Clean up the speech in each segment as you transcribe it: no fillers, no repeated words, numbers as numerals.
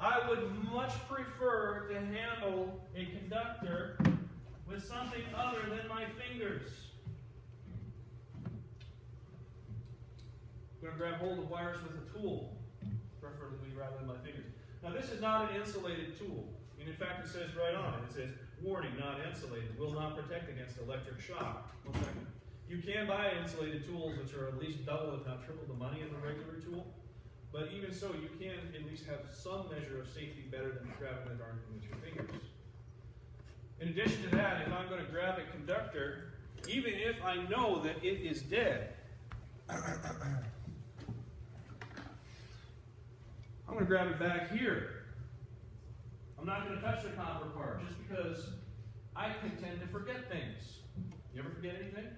I would much prefer to handle a conductor with something other than my fingers. I'm going to grab hold of wires with a tool, preferably rather than my fingers. Now this is not an insulated tool. And in fact, it says right on it, it says, warning, not insulated, will not protect against electric shock. 1 second. You can buy insulated tools which are at least double, if not triple, the money of a regular tool. But even so, you can at least have some measure of safety better than grabbing the darn thing with your fingers. In addition to that, if I'm going to grab a conductor, even if I know that it is dead, I'm going to grab it back here. I'm not going to touch the copper part just because I can tend to forget things. You ever forget anything?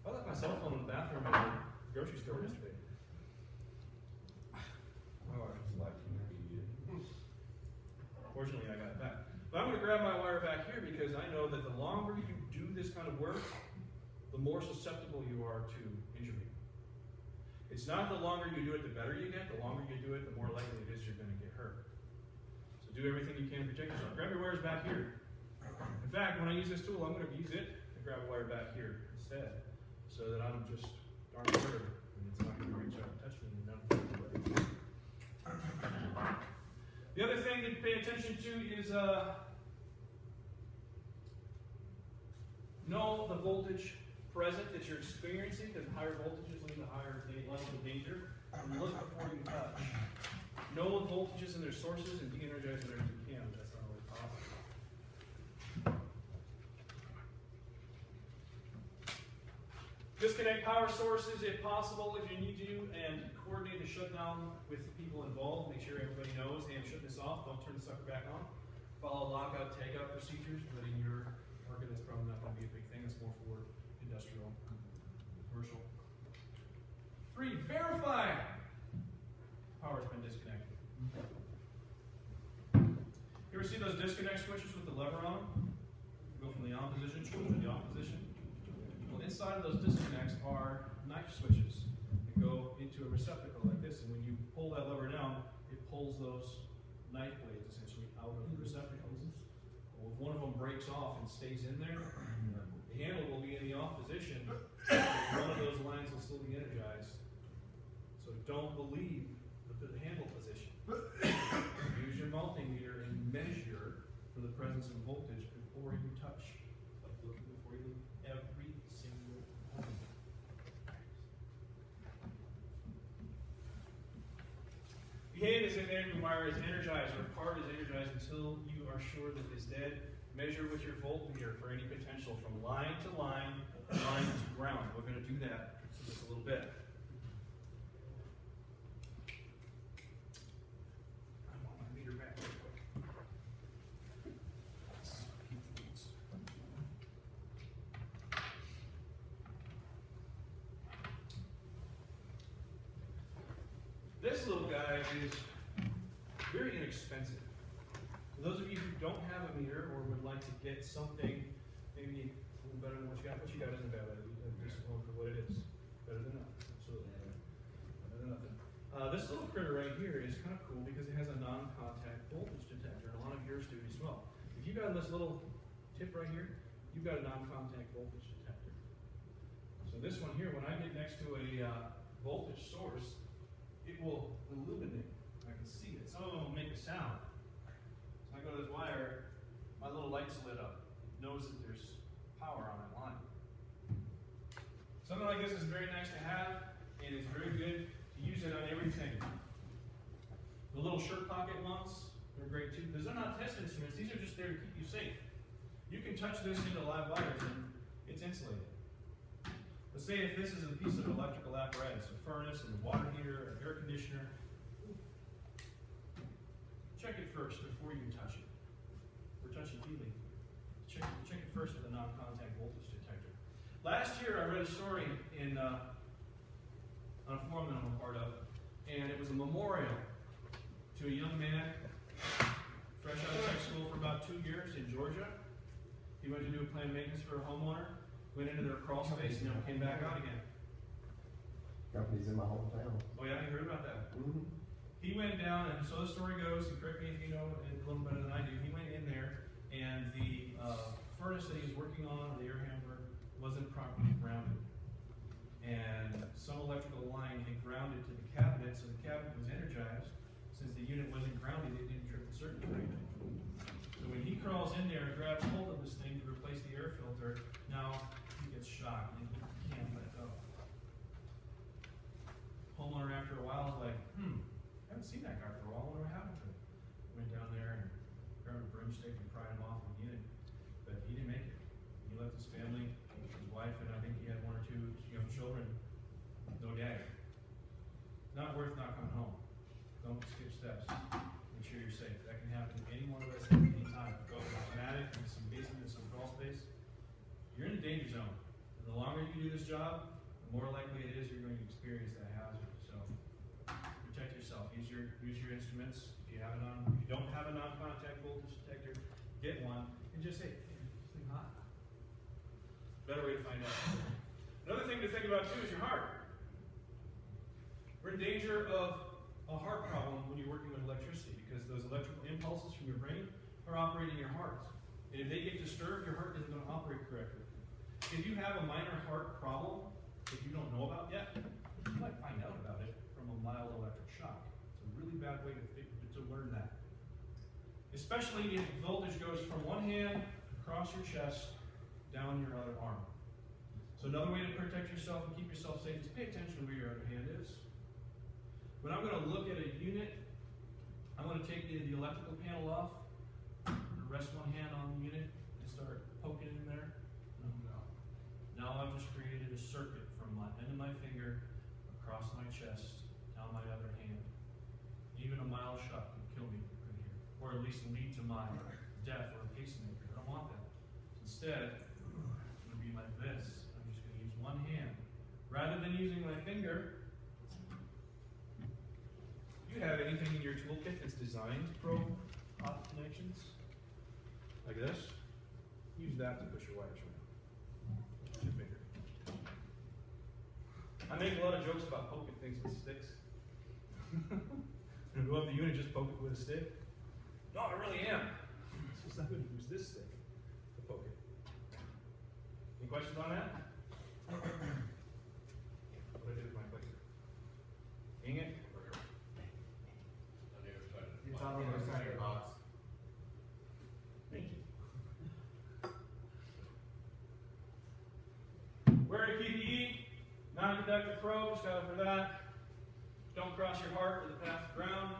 I left my cell phone in the bathroom at the grocery store yesterday. Fortunately, I got it back. But I'm going to grab my wire back here because I know that the longer you do this kind of work, the more susceptible you are to injury. It's not the longer you do it, the better you get. The longer you do it, the more likely it is you're going to get hurt. So do everything you can to protect yourself. Grab your wires back here. In fact, when I use this tool, I'm going to use it to grab a wire back here instead, so that I'm just darn sure and it's not going to reach out and touch me. The other thing to pay attention to is know the voltage present that you're experiencing, because higher voltages lead to higher levels of danger. And look before you touch. Know the voltages and their sources and de-energize whatever you can. That's not always possible. Disconnect power sources if possible, if you need to, and coordinate the shutdown with the people involved. Make sure everybody knows, hey, I'm shutting this off, don't turn the sucker back on. Follow lockout, takeout procedures, but in your market that's probably not going to be a big thing. It's more for industrial, commercial. 3, verify power's been disconnected. You ever see those disconnect switches with the lever on? Go from the on position to the off position. Well, inside of those disconnects are knife switches that go into a receptacle like this, and when you pull that lever down, it pulls those knife blades essentially out of the receptacles. Well, if one of them breaks off and stays in there, the handle will be in the off position, one of those lines will still be energized. So don't believe the handle position. Use your multimeter and measure for the presence of voltage before you touch. Like looking before you leave every single time. Behave as if every wire is energized or part is energized until you are sure that it's dead. Measure with your voltmeter for any potential from line to line, line to ground. We're going to do that in just a little bit. I want my meter back real quick. Let's keep the beats. This little guy is very inexpensive. For those of you who don't have a meter or would like to get something maybe a little better than what you got isn't bad. Just going for what it is. Better than nothing. Absolutely. Better than nothing. This little critter right here is kind of cool because it has a non-contact voltage detector, and a lot of yours do as well. If you got this little tip right here, you've got a non-contact voltage detector. So this one here, when I get next to a voltage source, it will illuminate. I can see it. Some of them will make a sound. So I go to this wire, my little light's lit up. It knows that there's power on that line. Something like this is very nice to have, and it's very good to use it on everything. The little shirt pocket ones, they're great too, because they're not test instruments. These are just there to keep you safe. You can touch this into live wires and it's insulated. Let's say if this is a piece of electrical apparatus, a furnace, and a water heater, an air conditioner, check it first before you touch it. We're touching feeling. Check it first with a non-contact voltage detector. Last year I read a story on a forum that I'm a part of, and it was a memorial to a young man, fresh out of tech school for about 2 years in Georgia. He went to do planned maintenance for a homeowner. Went into their crawl space and never came back out again. Company's in my hometown. Oh yeah, you heard about that? Mm-hmm. He went down, and so the story goes, and correct me if you know furnace that he was working on, the air handler, wasn't properly grounded. And some electrical line had grounded to the cabinet, so the cabinet was energized. Since the unit wasn't grounded, it didn't trip the circuit breaker. So when he crawls in there and grabs hold of this thing to replace the air filter, now he gets shocked and he can't let go. Homeowner after a while is like, I haven't seen that guy for a while, I wonder what happened to him. Went down there and grabbed a broomstick and pried him off the unit, but he didn't make it. He left his family, his wife, and I think he had 1 or 2 young children, no dad. Not worth not coming home. Don't skip steps. Make sure you're safe. That can happen to any one of us at any time. Go to an attic, in some basement, in some crawl space. You're in the danger zone. And the longer you do this job, the more likely it is you're going to experience that hazard. So protect yourself. Use your instruments. If you don't have a non-contact voltage detector, get one and just say, hey, is this thing hot? Better way to find out. Another thing to think about too is your heart. We're in danger of a heart problem when you're working with electricity because those electrical impulses from your brain are operating your heart. And if they get disturbed, your heart isn't going to operate correctly. If you have a minor heart problem that you don't know about yet, you might find out about it from a mild electric shock. It's a really bad way to learn that. Especially if voltage goes from one hand across your chest down your other arm. So another way to protect yourself and keep yourself safe is pay attention to where your other hand is. When I'm going to look at a unit, I'm going to take the electrical panel off, rest one hand on the unit, and start poking in there. Now I've just created a circuit from my end of my finger across my chest, down my other hand. Even a mild shock can kill me right here, or at least lead to my death or a pacemaker. I don't want that. Instead, it's going to be like this. I'm just going to use one hand. Rather than using my finger, you have anything in your toolkit that's designed to probe hot connections, like this, use that to push your wires around. Use your finger. I make a lot of jokes about poking things with sticks. And go up the unit, just poke it with a stick. No, I really am. It's just I'm going to use this stick to poke it. Any questions on that? What do I do with my clicker? Dang it. It's on the other side of your box. Thank you. Wear a PPE, non-conductor probe, just got for that. Don't cross your heart or the path of ground.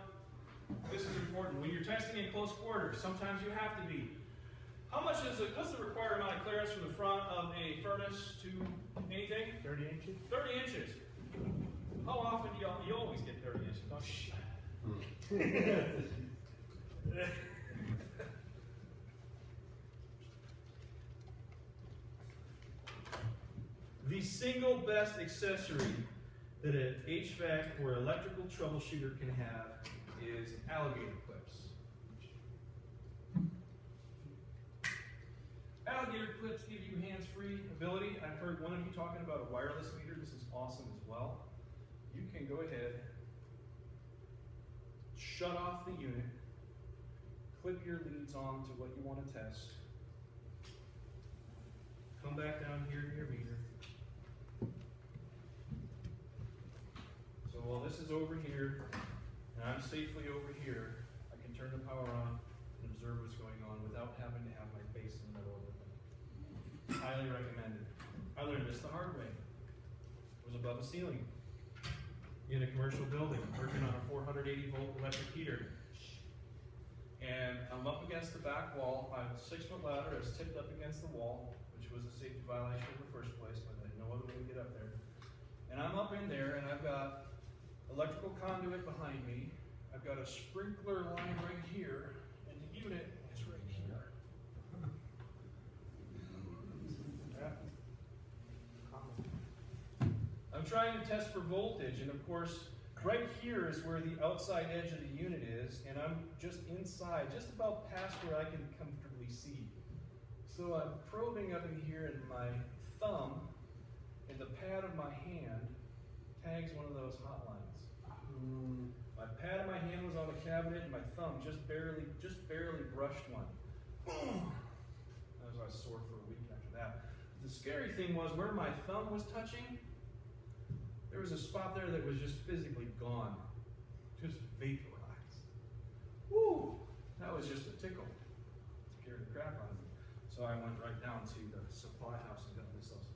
This is important. When you're testing in close quarters, sometimes you have to be. What's the required amount of clearance from the front of a furnace to anything? 30 inches? 30 inches. How often do you always get 30 inches? Don't you? The single best accessory that an HVAC or electrical troubleshooter can have is alligator clips. Alligator clips give you hands-free ability. I've heard one of you talking about a wireless meter. This is awesome as well. You can go ahead, shut off the unit, clip your leads on to what you want to test, come back down here to your meter. So while this is over here, and I'm safely over here, I can turn the power on and observe what's going on without having to have my face in the middle of the thing. Highly recommended. I learned this the hard way. It was above the ceiling in a commercial building, working on a 480 volt electric heater. And I'm up against the back wall. I have a 6-foot ladder that's tipped up against the wall, which was a safety violation in the first place, but I had no other way to get up there. And I'm up in there, and I've got electrical conduit behind me. I've got a sprinkler line right here, and the unit is right here. I'm trying to test for voltage, and of course, right here is where the outside edge of the unit is, and I'm just inside, just about past where I can comfortably see. So I'm probing up in here, and my thumb and the pad of my hand tags one of those hot lines. My pad of my hand was on the cabinet, and my thumb just barely brushed one. Boom! I I was sore for a week after that. The scary thing was where my thumb was touching, there was a spot there that was just physically gone. Just vaporized. Woo! That was just a tickle. Scared the crap out of me. So I went right down to the supply house and got myself some.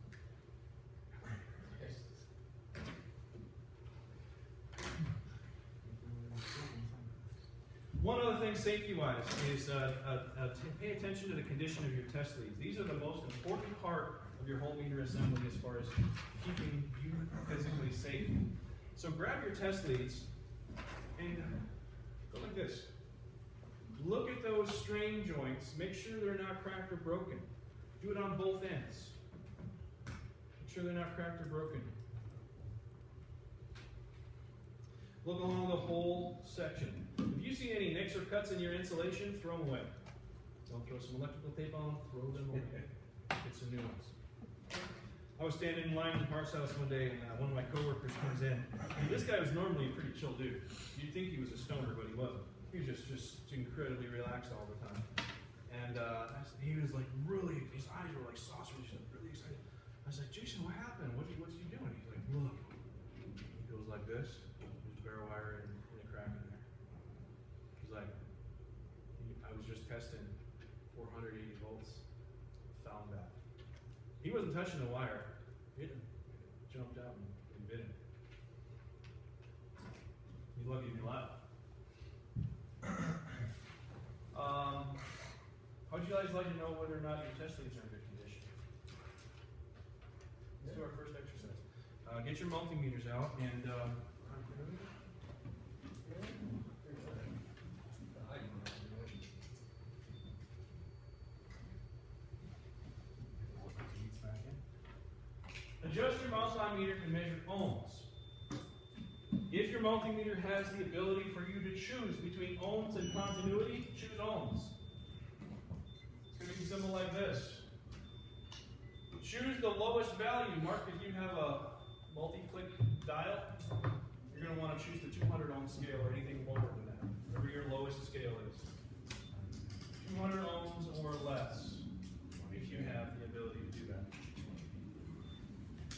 One other thing safety-wise is pay attention to the condition of your test leads. These are the most important part of your whole meter assembly as far as keeping you physically safe. So grab your test leads and go like this. Look at those strain joints. Make sure they're not cracked or broken. Do it on both ends. Make sure they're not cracked or broken. Look along the whole section. If you see any nicks or cuts in your insulation, throw them away. Don't throw some electrical tape on, throw them away. Get some new ones. I was standing in line in the parts house one day, and one of my coworkers comes in. And this guy was normally a pretty chill dude. You'd think he was a stoner, but he wasn't. He was just incredibly relaxed all the time. And he was like really, his eyes were like saucers, he was really excited. I was like, Jason, what happened? What's he doing? He's like, look. He goes like this. There's bare wire and a crack in there. He's like, I was just testing 480 volts. Found that. He wasn't touching the wire. It jumped out and bit him. He's lucky he left. How would you guys like to know whether or not your test leads are in good condition? Let's do our first exercise. Get your multimeters out and adjust your multimeter to measure ohms. If your multimeter has the ability for you to choose between ohms and continuity, choose ohms. It's going to be simple like this. Choose the lowest value. Mark, if you have a multi-click dial, you're going to want to choose the 200 ohm scale or anything lower than that, whatever your lowest scale is. 200 ohms or less, if you have the ability to do that.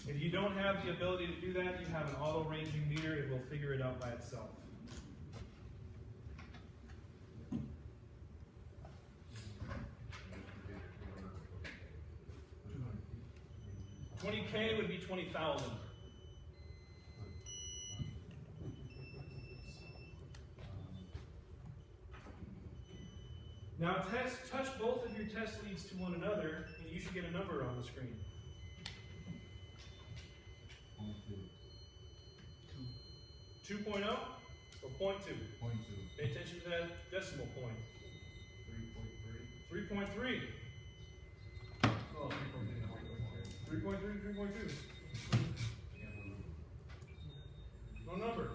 If you don't have the ability to do that, you have an auto-ranging meter. It will figure it out by itself. 20K would be 20,000. Now touch both of your test leads to one another, and you should get a number on the screen. 2.0 or 0.2? 0.2. Pay attention to that decimal point. 3.3. 3.3. Oh, 3.3. 3.3, 3.2. No number.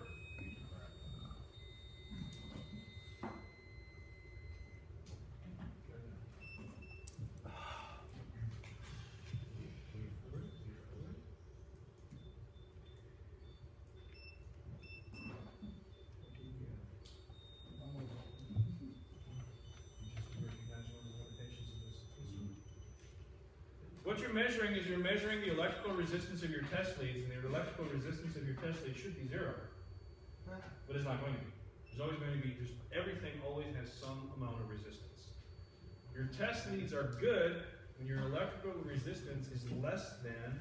What you're measuring is you're measuring the electrical resistance of your test leads, and the electrical resistance of your test leads should be 0. But it's not going to be. There's always going to be, everything always has some amount of resistance. Your test leads are good when your electrical resistance is less than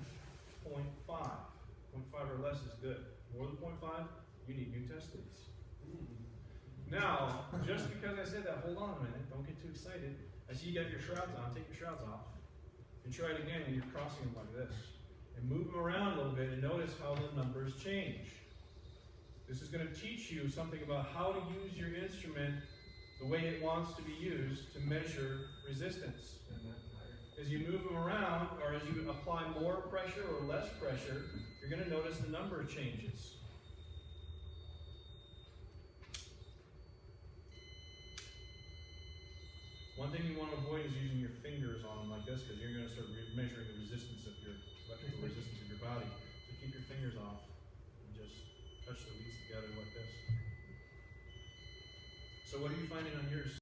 0.5. 0.5 or less is good. More than 0.5, you need new test leads. Now, just because I said that, hold on a minute, don't get too excited. I see you got your shrouds on, take your shrouds off. And try it again when you're crossing them like this. And move them around a little bit and notice how the numbers change. This is going to teach you something about how to use your instrument the way it wants to be used to measure resistance. As you move them around, or as you apply more pressure or less pressure, you're going to notice the number changes. One thing you want to avoid is using your fingers on them like this, because you're going to start measuring the resistance of your electrical resistance of your body. So keep your fingers off and just touch the leads together like this. So what are you finding on yours?